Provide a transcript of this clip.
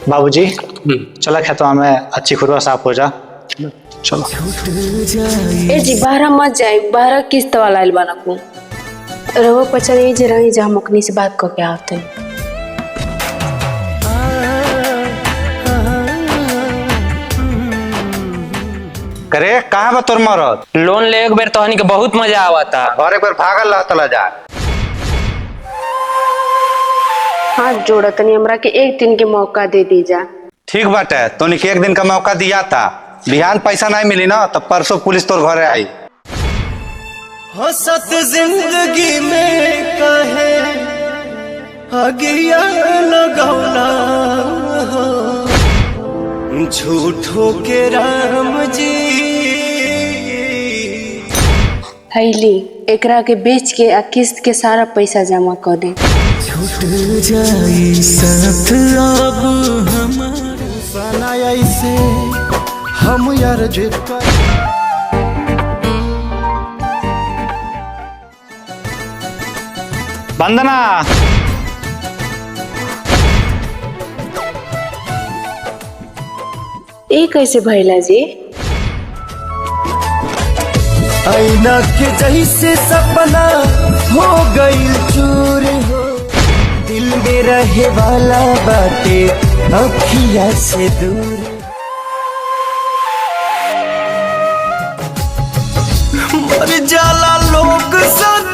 बाबूजी चला खेतवा में अच्छी खुरवा साफ हो जा। चलो। ए जी बाहर मत जाए, बाहर किस्त वाला आइल बना को रहो पचन ये जे रही जा हम अपनी से बात करके आते हैं। करे कहाँ बा तोर मरद? लोन ले एक बेर तोहनी के बहुत मजा आवता और एक बार भागल रह तला जा। हाथ जोड़ा तनी हमरा के एक दिन के मौका दे दी जा। ठीक बाटे, तोनी के एक दिन का मौका दिया था। बिहान पैसा नहीं मिली ना तो परसों पुलिस तोर घरे आई। हसत जिंदगी में कहे अगिया लगौला झूठो के राम जी। थैली एकरा के बेच के आ किस्त के सारा पैसा जमा कर दे। छूट जाई साथ अब हमारे सना ऐसे हम यार जित वंदना ये कैसे भैला जी? आईना के जैसे सपना हो गई चूर हो, दिल में रहे वाला बाटे अखिया से दूर। मर जाला लोग सन